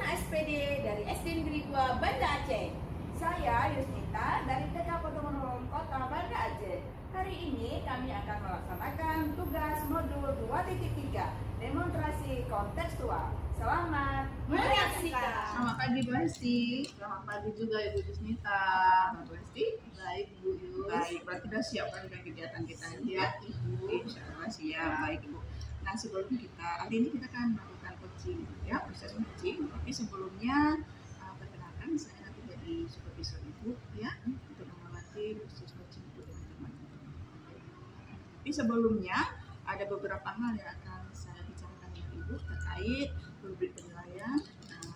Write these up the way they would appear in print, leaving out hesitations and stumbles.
anak SPD dari SD Negeri 2 Banda Aceh. Saya Yusnita dari TK Podomoro Kota Banda Aceh. Hari ini kami akan melaksanakan tugas modul 2.3 demonstrasi kontekstual. Selamat menyaksikan. Selamat pagi Bu Hesti. Selamat pagi juga Ibu Yusnita. Bu Hesti. Baik Bu Yus. Baik, berarti sudah siap kan dengan kegiatan kita ya Ibu. Insyaallah siap. Baik Ibu. Nah sebelum kita hari ini kita akan melakukan coaching ya, proses coaching. Tapi sebelumnya perkenalkan saya nanti jadi supervisor Ibu ya untuk mengawasi proses coaching Ibu teman-teman. Tapi sebelumnya ada beberapa hal yang akan saya bicarakan dengan Ibu terkait rubrik penilaian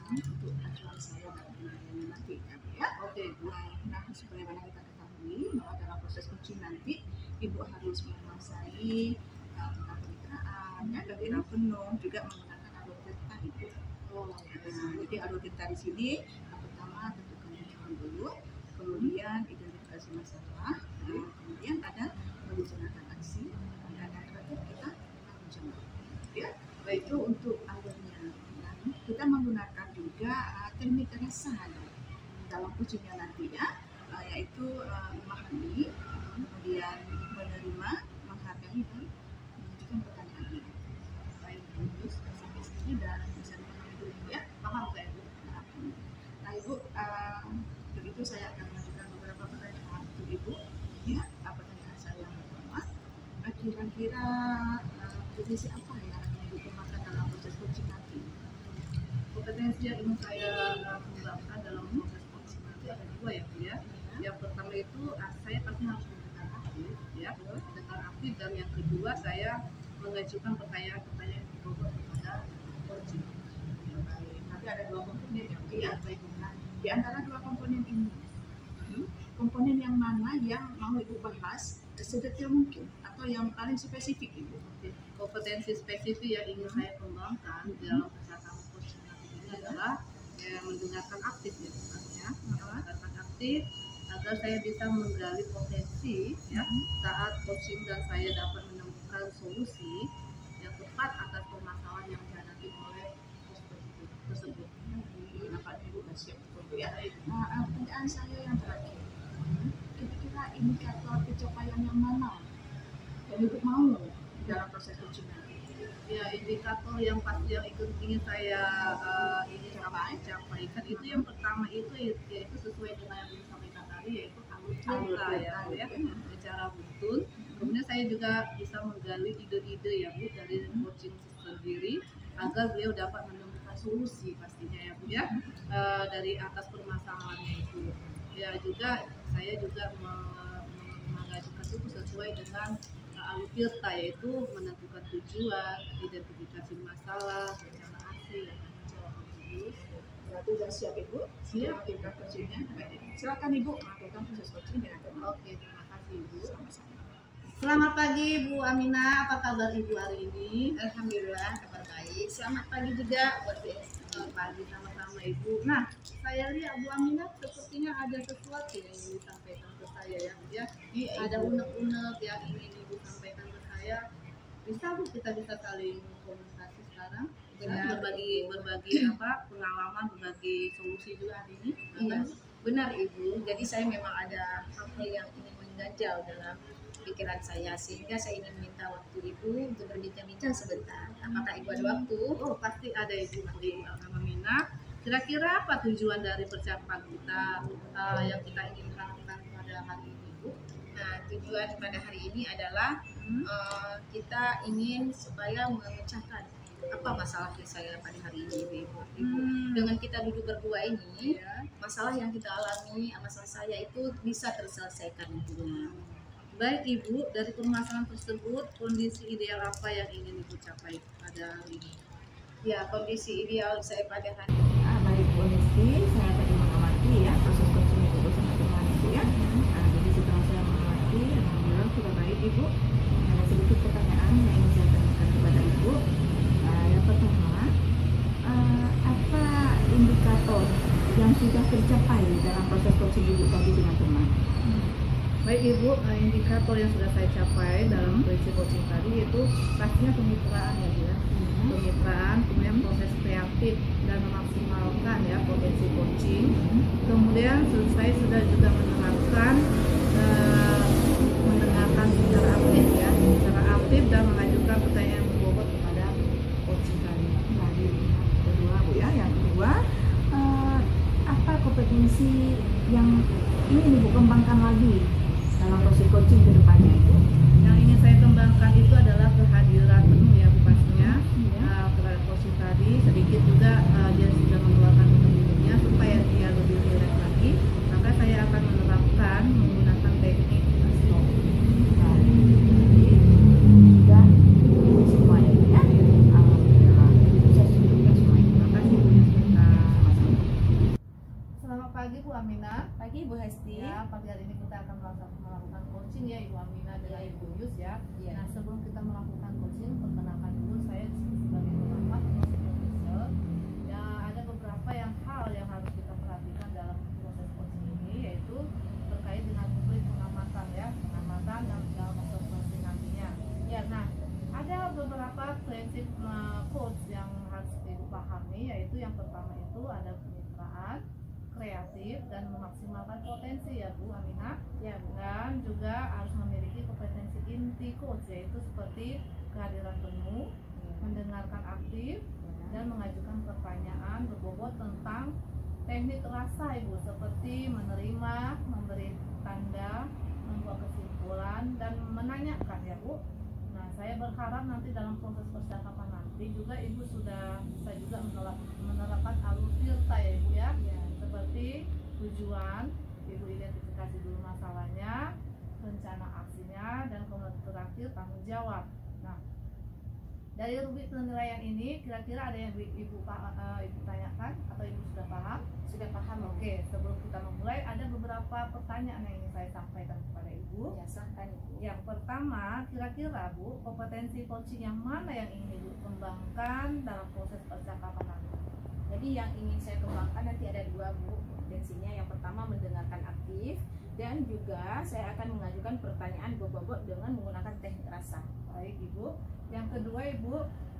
untuk acuan saya dalam penilaian nanti ya. Oke Bu. Nah sebagaimana kita ketahui bahwa dalam proses coaching nanti Ibu harus menguasai tentang kemitraan, ya, kegiatan penuh, juga menggunakan alur cerita Ibu. Jadi alur cerita di sini pertama tentukan tujuan dulu, kemudian identifikasi masalah, kemudian ada merencanakan aksi, dan yang terakhir kita menjawab. Ya, itu untuk alurnya. Nah, kita menggunakan juga teknik keresahan dalam coachingnya nanti ya, yaitu memahami, kemudian menerima, menghargai dan mengajukan pertanyaan. Baik terus sampai sini dan bisa dipanggil dulu ya, paham nggak Ibu? Nah Ibu, untuk itu saya akan mengajukan beberapa pertanyaan untuk Ibu. Ya, pertanyaan saya yang pertama, kira-kira kompetensi apa yang akan Ibu kembangkan dalam proses coaching nanti? Kompetensi yang ingin saya kembangkan dalam proses coaching nanti ada dua ya Bu ya. Yang pertama itu saya pasti harus mendengar aktif ya, mendengar aktif, dan yang kedua saya mengajukan pertanyaan-pertanyaan yang berbobot kepada coaching. Nanti ada dua komponen ya, baik. Nah, di antara dua komponen ini, komponen yang mana yang mau Ibu bahas sedetail mungkin atau yang paling spesifik Ibu? Kompetensi spesifik yang ingin saya kembangkan dalam kesehatan coaching nanti ini adalah mendengarkan aktif ya, artinya mendengarkan aktif agar saya bisa menggali potensi ya saat coaching dan saya dapat menemukan solusi yang tepat atas permasalahan yang dihadapi oleh peserta tersebut. Kenapa Ibu siap betul ya? Nah, pertanyaan saya yang terakhir, kira-kira indikator pencapaian yang mana yang Ibu mau dalam proses coaching nanti? Ya, indikator yang pasti yang ingin saya ingin capaikan itu yang pertama itu yaitu sesuai dengan yang disampaikan tadi, yaitu alur cerita ya, secara betul. Kemudian saya juga bisa menggali ide-ide ya Bu dari coaching sendiri agar beliau dapat menemukan solusi pastinya ya Bu ya, dari atas permasalahannya itu. Ya juga saya juga mengajukan itu sesuai dengan alur cerita, yaitu menentukan tujuan, identifikasi masalah, rencana aksi, dan menjawab terus. Berarti sudah siap Ibu? Siap kita coachingnya. Silakan Ibu melakukan proses coaching dengan teman. Oke, terima kasih Ibu. Sama-sama. Selamat pagi Bu Aminah, apa kabar Ibu hari ini? Alhamdulillah kabar baik. Selamat pagi juga buat Selamat pagi sama-sama Ibu. Nah, saya lihat Bu Aminah sepertinya ada sesuatu yang ingin disampaikan ke saya ya Bu ya. Ada unek-unek yang ingin Ibu sampaikan ke saya. Bisa Bu, kita bisa saling komunikasi sekarang? Berbagi pengalaman, berbagi solusi juga hari ini. Iya, benar Ibu. Jadi saya memang ada hal yang ingin mengganjal dalam pikiran saya, sehingga saya ingin minta waktu Ibu untuk berbincang-bincang sebentar. Apakah Ibu ada waktu? Oh, pasti ada Ibu Aminah. Kira-kira apa tujuan dari persiapan kita yang kita ingin lakukan pada hari ini Bu? Nah, tujuan pada hari ini adalah kita ingin supaya memecahkan apa masalah saya pada hari ini Ibu. Dengan kita duduk berdua ini, masalah yang kita alami, masalah saya itu bisa terselesaikan nantinya. Baik Ibu, dari permasalahan tersebut, kondisi ideal apa yang ingin Ibu capai pada hari ini? Ya, kondisi ideal saya pada hari Baik Bu Hesti, saya tadi mengamati ya proses coaching Ibu bersama teman Ibu ya. Jadi setelah saya mengamati, alhamdulillah sudah baik Ibu. Ada sedikit pertanyaan yang ingin saya tanyakan kepada Ibu. Yang pertama, apa indikator yang sudah tercapai dalam proses coaching Ibu tadi dengan teman? Baik Baik Ibu, indikator yang sudah saya capai dalam prinsip coaching tadi itu pastinya kemitraan ya Bu ya. Kemitraan, kemudian proses kreatif dan memaksimalkan ya potensi coaching. Kemudian saya sudah juga menerapkan mendengarkan secara aktif ya, secara aktif dan mengajukan pertanyaan berbobot kepada coaching tadi. Kedua Bu ya, yang kedua apa kompetensi yang ingin Ibu kembangkan lagi dalam proses coaching ke depannya itu? Yang ingin saya kembangkan itu adalah kehadiran penuh ya Bu pastinya terhadap coaching tadi. Sedikit juga dia sudah mengeluarkan minum-minumnya supaya dia lebih rileks lagi. Maka saya akan menerapkan menggunakan teknik stop. Nah, jadi sudah semua ya. Alhamdulillah, sukses juga semuanya. Terima kasih Bu Yusnita. Selamat pagi Bu Aminah. Pagi Bu Hesti. Ya, pagi hari ini kita akan melakukan coaching ya Ibu Aminah dengan Ibu Yus ya. Iya. Nah, sebelum kita melakukan coaching, perkenalkan dulu saya sebagai pengamat proses officer. Ya, ada beberapa hal yang harus kita perhatikan dalam proses coaching ini, yaitu terkait dengan publik pengamatan ya, pengamatan dan dalam proses coaching nantinya. Ya, nah ada beberapa prinsip coach yang harus dipahami, yaitu yang pertama itu ada kemitraan, kreatif dan memaksimalkan potensi ya Bu Aminah ya, dan juga harus memiliki kompetensi inti coach, yaitu seperti kehadiran penuh, mendengarkan aktif dan mengajukan pertanyaan berbobot tentang teknik rasa Ibu, seperti menerima, memberi tanda, membuat kesimpulan dan menanyakan ya Bu. Nah, saya berharap nanti dalam proses percakapan nanti juga Ibu sudah bisa juga menerapkan alur tirta ya Ibu ya. Seperti tujuan, Ibu identifikasi dulu masalahnya, rencana aksinya, dan kemudian terakhir tanggung jawab. Nah, dari rubrik penilaian ini kira-kira ada yang Ibu tanyakan atau Ibu sudah paham? Sudah paham. Oke, sebelum kita memulai ada beberapa pertanyaan yang ingin saya sampaikan kepada Ibu. Ya, silahkan Ibu. Yang pertama, kira-kira Bu, kompetensi coaching yang mana yang ingin Ibu kembangkan dalam proses percakapan nanti? Jadi yang ingin saya kembangkan nanti ada dua Bu potensinya. Yang pertama mendengarkan aktif, dan juga saya akan mengajukan pertanyaan berbobot dengan menggunakan teknik rasa. Baik Ibu. Yang kedua Ibu,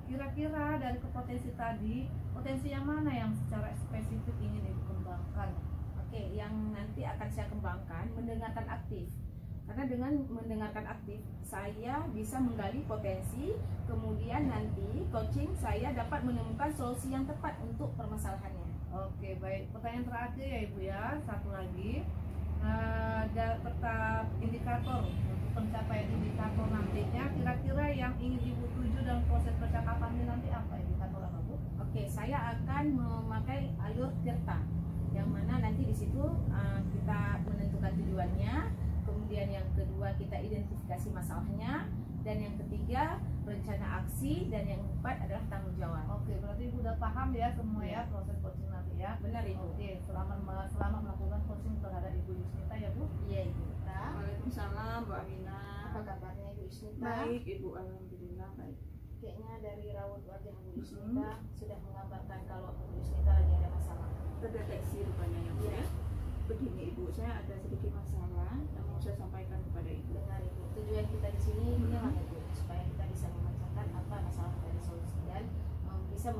kira-kira dari kompetensi tadi, potensi yang mana yang secara spesifik ingin Ibu kembangkan? Oke, yang nanti akan saya kembangkan mendengarkan aktif. Karena dengan mendengarkan aktif, saya bisa menggali potensi, kemudian nanti coaching saya dapat menemukan solusi yang tepat untuk permasalahannya. Oke, baik. Pertanyaan terakhir ya Ibu ya, satu lagi. Tetap indikator untuk pencapaian indikator nantinya, kira-kira yang ingin Ibu tuju dalam proses percakapan ini nanti apa indikator apa Bu? Oke, saya akan memakai alur tirta, yang mana nanti di situ kita menentukan tujuannya. Kemudian yang kedua kita identifikasi masalahnya, dan yang ketiga rencana aksi, dan yang keempat adalah tanggung jawab. Oke, berarti Ibu udah paham ya semua ya proses coaching nanti ya. Benar Ibu. Oke, selamat melakukan coaching terhadap Ibu Yusnita ya Bu. Iya Ibu. Waalaikumsalam Bu Aminah. Apa kabarnya Ibu Yusnita? Baik Ibu, alhamdulillah baik. Kayaknya dari raut wajah Bu Yusnita sudah menggambarkan kalau Bu Yusnita lagi ada masalah. Terdeteksi rupanya ya Bu ya. Begini Ibu, saya ada sedikit masalah yang mau saya sampaikan kepada Ibu. Benar Ibu. Tujuan kita di sini memang Ibu supaya kita bisa memecahkan apa masalah dari solusi, dan bisa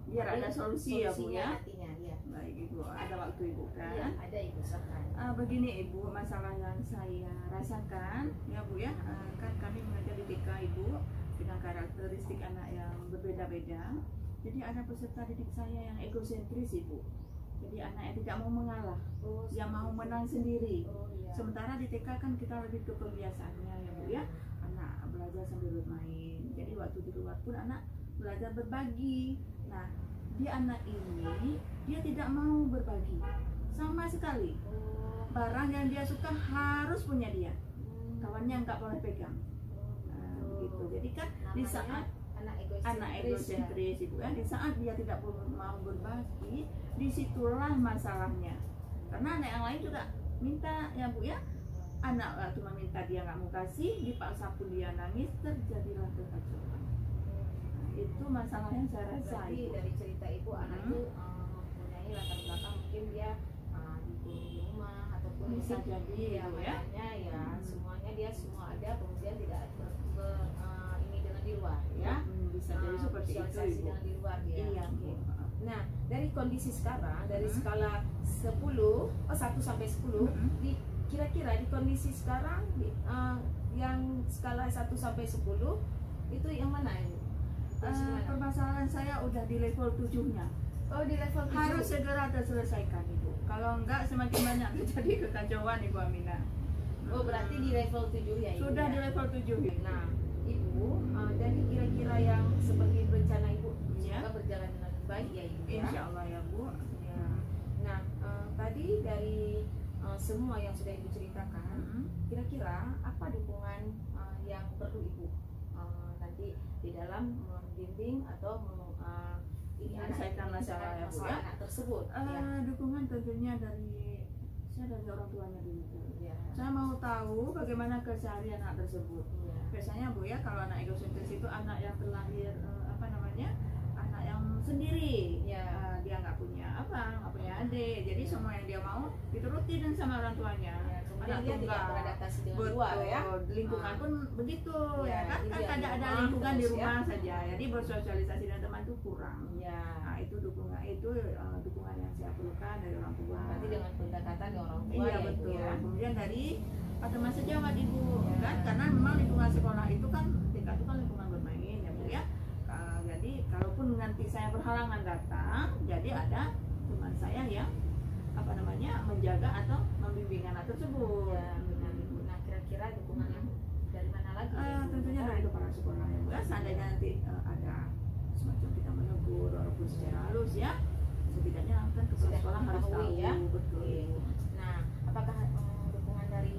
Biar ada solusi ya Bu ya. Nantinya ya. Baik Ibu, ada waktu Ibu kan? Iya, ada Ibu, silahkan. Begini Ibu, masalah yang saya rasakan ya Bu ya, kan kami mengajar di TK Ibu dengan karakteristik anak yang berbeda-beda. Jadi ada peserta didik saya yang egosentris Ibu. Jadi anak yang tidak mau mengalah, yang mau menang sendiri. Iya. Sementara di TK kan kita lebih ke pembiasaannya ya Bu ya. Anak belajar sambil bermain. Jadi waktu di luar pun anak belajar berbagi. Nah, anak ini dia tidak mau berbagi sama sekali. Barang yang dia suka harus punya dia. Kawannya nggak boleh pegang. Gitu. Jadi kan di saat anak egosentris Ibu ya, di saat dia tidak mau berbagi, disitulah masalahnya. Karena anak yang lain juga minta ya Bu ya, anak cuma minta dia nggak mau kasih, dipaksa pun dia nangis, terjadilah kekacauan. Itu masalah yang saya rasa. Berarti dari cerita Ibu, anak itu mempunyai latar belakang mungkin dia dibunuh di rumah ataupun kondisi bisa jadi ya, Ibu, ya. makanya ya semuanya dia semua ada, pengungsian tidak ini dengan di luar ya. Bisa jadi seperti itu Sosialisasi Ibu. dengan di luar dia. Iya Bu. Nah, dari kondisi sekarang, dari skala 1 sampai 10, kira-kira di kondisi sekarang yang skala 1 sampai 10 itu yang mana ini? Permasalahan saya udah di level 7-nya. Oh, di level 7. Harus segera terselesaikan Ibu. Kalau enggak semakin banyak terjadi kekacauan Ibu Aminah. Oh, berarti di level 7 ya Ibu? Sudah ya? di level 7 Ibu. Nah, Ibu, dari kira-kira yang seperti rencana Ibu, Ya. semoga berjalan dengan baik ya Ibu ya? Insya Allah ya Bu. Ya. Nah, tadi dari semua yang sudah Ibu ceritakan, kira-kira apa dukungan yang perlu Ibu nanti di dalam membimbing atau menyelesaikan masalah ya, Bu, ya? anak tersebut? Ya. Dukungan tentunya dari orang tuanya dulu. Ya. Saya mau tahu bagaimana keseharian anak tersebut. Ya. Biasanya Bu ya, kalau anak egosentris itu anak yang terlahir anak yang sendiri. Ya. Dia nggak punya nggak punya adik. Jadi semua yang dia mau diturutin sama orang tuanya. Ya, kemudian Anak dia tidak tunggal. beradaptasi dengan Betul, luar ya. lingkungan pun begitu Ya, ya kan? jadi Kan dia di ada rumah lingkungan di terus, rumah saja. Jadi bersosialisasi dengan teman itu kurang. Ya. Nah, itu dukungan yang saya perlukan dari orang tua. Berarti dengan pendekatan dengan orang tua Iya ya Ibu betul. ya. Kemudian dari teman sejawat Ibu Ya. kan, karena memang lingkungan sekolah itu kan tingkat itu kan lingkungan bermain ya Bu ya. Jadi kalaupun nanti saya berhalangan datang, jadi ada teman saya yang menjaga atau membimbing anak tersebut. Ya, benar Ibu. Nah, kira-kira dukungannya dari mana lagi? Ibu? Tentunya dari kepala sekolah ya Bu ya. Seandainya nanti ada semacam kita menegur walaupun secara halus ya, setidaknya kan kepala Sudah sekolah harus tahu mengetahui ya. betul. Oke. Nah, apakah dukungan dari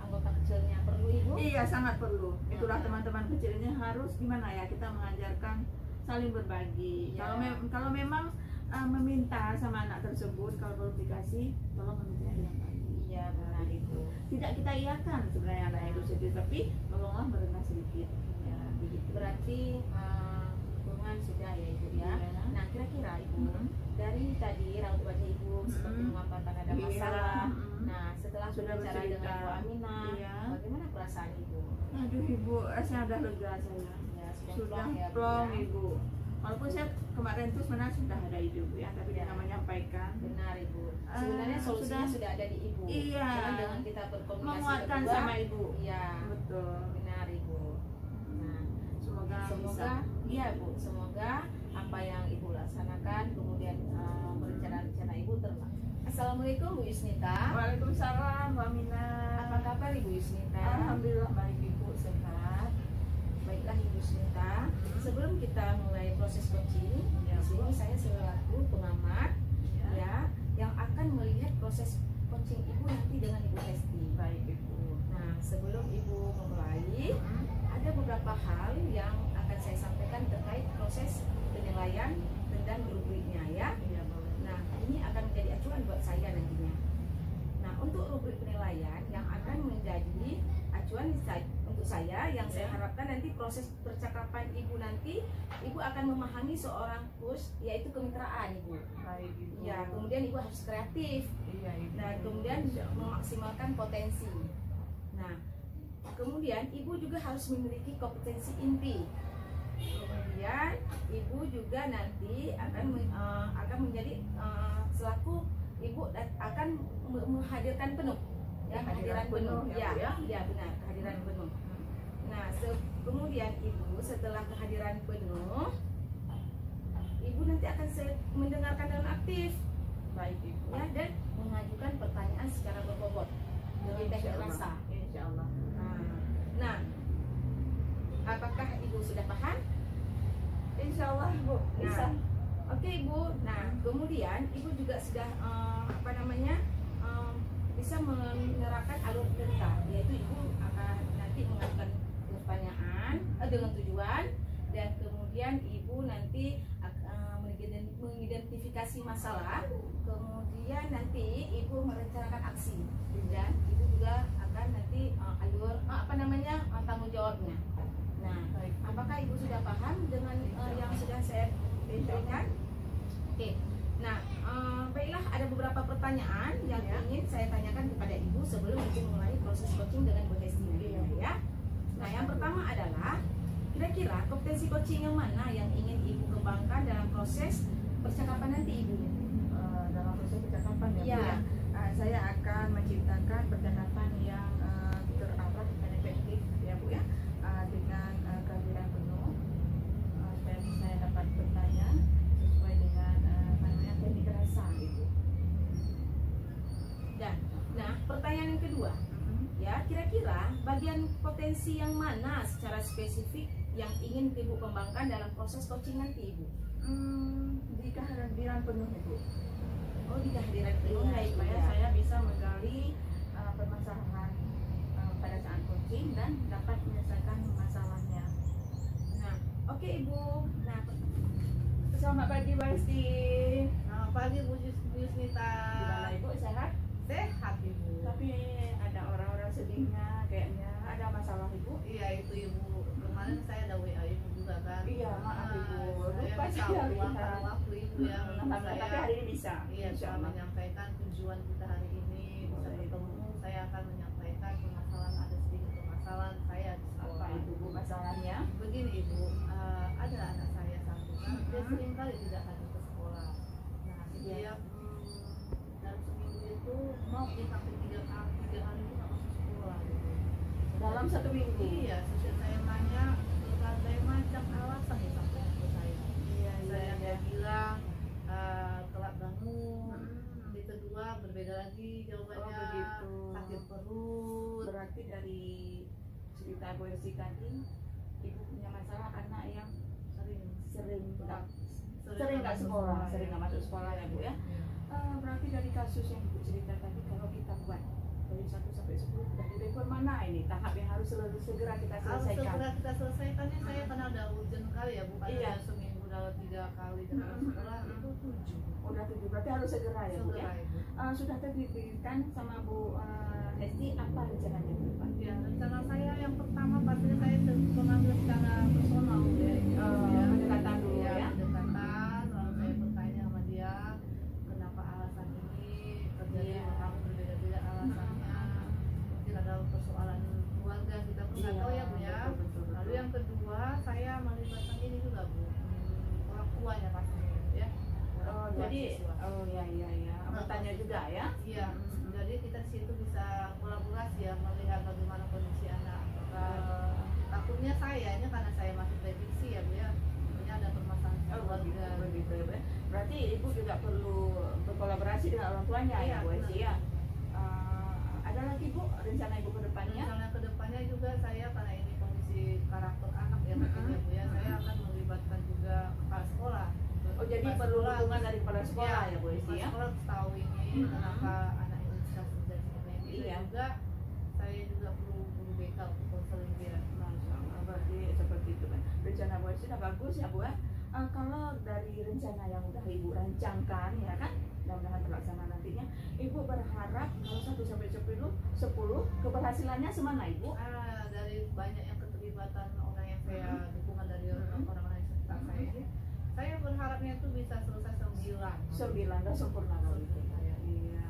anggota kecilnya perlu Ibu? Iya sangat perlu. Itulah teman-teman kecil ini harus gimana ya, kita mengajarkan saling berbagi. Ya. Kalau memang meminta sama anak tersebut, kalau belum dikasih, tolong memintanya dengan baik. Iya benar Ibu. Tidak kita iakan sebenarnya anak itu sendiri, tapi tolonglah merendah sedikit. Ya, begitu. Berarti dukungan sudah ya Ibu ya. Iya. Nah, kira-kira Ibu dari tadi raut wajah Ibu seperti mengungkapkan ada Iya. masalah. Nah, setelah Sudah berbicara dengan bercerita. Bu Aminah, Iya. bagaimana perasaan Ibu? Aduh Ibu, rasanya udah lega saya. Ya, Sudah plong ya, Bu, plong ya. Ibu. Walaupun saya kemarin tuh sebenarnya sudah ada ide Bu ya, tapi Ya. dia menyampaikan. Benar Ibu. Sebenarnya solusinya sudah ada di Ibu. Iya. Cuman dengan kita berkomunikasi Menguatkan berdua, sama Ibu. Iya. Betul. Benar Ibu. Nah, Semoga bisa. iya Bu, semoga apa yang Ibu laksanakan kemudian rencana-rencana Ibu terlaksana. Assalamualaikum Bu Yusnita. Waalaikumsalam, Bu Aminah. Apa kabar Ibu Yusnita? Alhamdulillah baik Ibu. Sehat. Baiklah Ibu Yusnita. Sebelum kita mulai proses coaching, Ya, di sini Bu. saya selaku pengamat ya yang akan melihat proses coaching Ibu nanti dengan Ibu Hesti. Baik Ibu. Nah, sebelum Ibu memulai, ada beberapa hal yang akan saya sampaikan terkait proses penilaian dan rubriknya ya. Iya boleh. Nah, ini akan menjadi acuan buat saya nantinya. Nah, untuk rubrik penilaian yang akan menjadi acuan untuk saya yang saya harapkan nanti proses percakapan Ibu nanti Ibu akan memahami seorang coach yaitu kemitraan Ibu. Baik Ibu. Ya, kemudian Ibu harus kreatif. Iya Ibu. Nah, kemudian memaksimalkan potensi. Nah, kemudian Ibu juga harus memiliki kompetensi inti. Kemudian Ibu juga nanti akan menjadi selaku Ibu akan menghadirkan penuh ya, kehadiran penuh ya, ya benar, kehadiran penuh. Nah, kemudian Ibu setelah kehadiran penuh, Ibu nanti akan mendengarkan dengan aktif Baik Ibu. ya, dan mengajukan pertanyaan secara berbobot dengan teknik rasa. Insya Allah. Nah, apakah Ibu sudah paham? Insya Allah Bu. Bisa. Nah, oke Ibu. Nah, kemudian Ibu juga sudah bisa menerapkan alur cerita, yaitu Ibu akan nanti mengajukan pertanyaan dengan tujuan, dan kemudian Ibu nanti mengidentifikasi masalah, kemudian nanti Ibu merencanakan aksi, dan Ibu juga akan nanti alur tanggung jawabnya. Nah, apakah Ibu sudah paham dengan yang sudah saya berikan? Oke. Nah, Baiklah, ada beberapa pertanyaan yang ingin saya tanyakan kepada Ibu sebelum Ibu mulai proses coaching dengan Bu Hesti ya. Nah, yang pertama adalah kira-kira kompetensi coaching yang mana yang ingin Ibu kembangkan dalam proses percakapan nanti Ibu? Dalam proses percakapan ya, Bu, Iya. saya akan menciptakan percakapan yang terarah dan efektif ya, Bu ya, dengan kehadiran penuh, supaya saya dapat bertanya sesuai dengan teknik rasa gitu. Dan, nah, pertanyaan yang kedua, ya, kira-kira bagian potensi yang mana secara spesifik yang ingin Ibu kembangkan dalam proses coaching nanti Ibu? Di kehadiran penuh Ibu. Oh, di kehadiran penuh Iya, ya, Ibu supaya ya. saya bisa menggali permasalahan pada saat coaching dan dapat menyelesaikan masalahnya. Nah, oke Ibu. Nah, Selamat pagi, Bu Hesti. Selamat pagi Bu Yusnita. Gimana Ibu, sehat? Sehat Ibu. Tapi ada orang-orang sedihnya kayaknya. Ada masalah Ibu? Iya itu Ibu. Kemarin saya ada WA Ibu juga kan. Iya, maaf Ibu. Saya Lupa bisa saya meluangkan lihat. waktu Ibu ya untuk Tapi saya. hari ini bisa. Iya, Insya saya Allah. menyampaikan tujuan kita hari ini bisa Boleh. bertemu. Saya akan menyampaikan permasalahan, ada sedikit permasalahan saya di Apa sekolah. itu Bu masalahnya? Begini Ibu, ada anak saya satu kan, dia sering kali tidak hadir ke sekolah. Nah, setiap dalam seminggu itu mau dia sampai 3 hari itu nggak masuk sekolah. Gitu. Dalam satu minggu? Iya, setiap saya tanya berbagai macam alasan disampaikan ke saya. Iya, Dia bilang telat bangun. Di kedua berbeda lagi jawabannya, Oh, begitu. sakit perut. Berarti dari cerita Bu Hesti tadi, Ibu punya masalah anak yang sering nggak sekolah, sering nggak masuk sekolah ya Bu ya. Berarti dari kasus yang Ibu cerita tadi, kalau kita buat dari 1 sampai 10 dari level mana ini tahap yang harus segera kita Harus selesaikan? segera kita selesaikannya, saya karena udah urgent kali ya, bukan Iya. hanya seminggu dalam 3 kali dengan sekolah itu 7. Udah 7, berarti harus segera ya Bu ya. Segera Ibu. Sudah diberikan sama Bu Hesti apa rencananya ke depan? Ya, rencana saya yang pertama pastinya saya mengambil secara personal ya. Pendekatan dulu ya. Pendekatan, lalu saya bertanya sama dia kenapa alasan ini terjadi Iya. sama kamu berbeda-beda alasannya. Mungkin ada persoalan keluarga kita pun nggak tahu ya Bu ya. Betul. Lalu yang kedua saya melibatkan ini juga Bu, orang tuanya pastinya ya. Orang tua Jadi siswa. ya. Bertanya juga ya. Iya, jadi kita di situ bisa kolaborasi ya, melihat bagaimana kondisi anak. Takutnya saya ini karena saya masih prediksi ya Bu ya, punya ada permasalahan keluarga. Begitu ya. Berarti Ibu juga perlu berkolaborasi dengan orang tuanya Iya, ya Bu Hesti benar. ya. Ada lagi Bu rencana Ibu ke depannya? Misalnya kedepannya juga saya karena ini kondisi karakter anak ya mungkin ya Bu ya, saya akan melibatkan juga kepala sekolah. Oh, jadi Kepala perlu sekolah dukungan dari kepala sekolah ya Bu Hesti kepala ya. sekolah harus tahu ini kenapa anak ini bisa terjadi seperti ini. Iya. Juga saya juga perlu BK untuk konseling dia. Berarti seperti itu kan. Rencana Bu Hesti sudah bagus ya Bu ya. Kalau dari rencana yang udah Ibu rancangkan ya kan, mudah-mudahan terlaksana nantinya, Ibu berharap kalau 1 sampai 10 keberhasilannya semana Ibu? Dari banyak yang keterlibatan orang yang saya dukungan dari orang-orang yang sekitar saya ini, saya berharapnya itu bisa selesai 9. 9 udah sempurna kalau itu. Iya.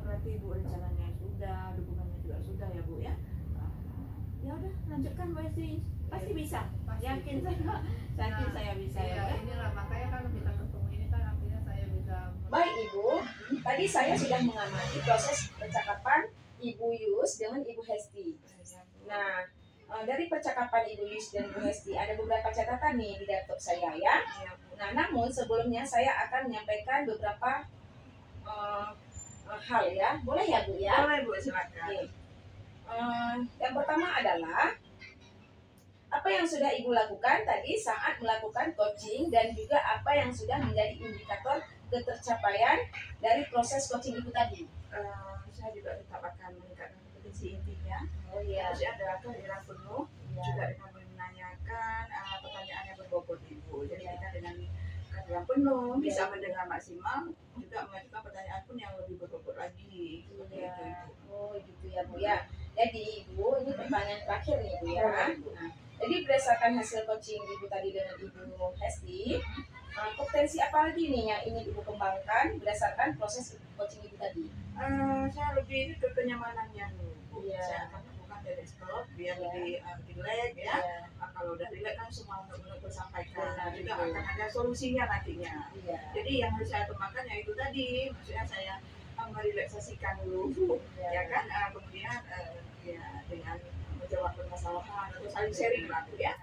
Berarti Ibu rencananya sudah, dukungannya juga sudah ya Bu ya. Ya udah lanjutkan Bu Hesti. Pasti bisa. Pasti. Yakin saya bisa Iya, ya. inilah makanya kan kita ketemu ini kan artinya saya bisa Baik Ibu, tadi saya sudah mengamati proses percakapan Ibu Yus dengan Ibu Hesti. Nah, dari percakapan Ibu Yus dan Ibu Hesti ada beberapa catatan nih di laptop saya ya. Nah, namun sebelumnya saya akan menyampaikan beberapa hal ya. Boleh ya Bu ya? Boleh Bu, silakan. Oke. Yang pertama adalah apa yang sudah Ibu lakukan tadi saat melakukan coaching dan juga apa yang sudah menjadi indikator ketercapaian dari proses coaching Ibu tadi. Saya juga tetap akan meningkatkan kompetensi intinya. Oh iya. Harus ada kehadiran penuh, Iya. juga dengan menanyakan pertanyaan yang berbobot Ibu. Jadi Iya. kita dengan kehadiran penuh Iya. bisa mendengar maksimal, juga mengajukan pertanyaan pun yang lebih berbobot lagi. Seperti Iya. itu Ibu. Oh gitu ya Bu ya. Jadi Ibu, ini pertanyaan terakhir nih Bu ya. Boleh, Bu. Nah, jadi berdasarkan hasil coaching Ibu tadi dengan Ibu Hesti, Potensi apa lagi nih yang ingin Ibu kembangkan berdasarkan proses coaching Ibu tadi? Saya lebih ke kenyamanannya dulu. Iya. Saya akan lakukan dari stop biar lebih relax ya. Kalau udah relax kan semua untuk tersampaikan. Benar, Juga betul. akan ada solusinya nantinya. Iya. Jadi yang harus saya kembangkan ya itu tadi, maksudnya saya merelaksasikan dulu, Iya. ya kan. Kemudian ya dengan menjawab permasalahan atau saling sharing lah ya.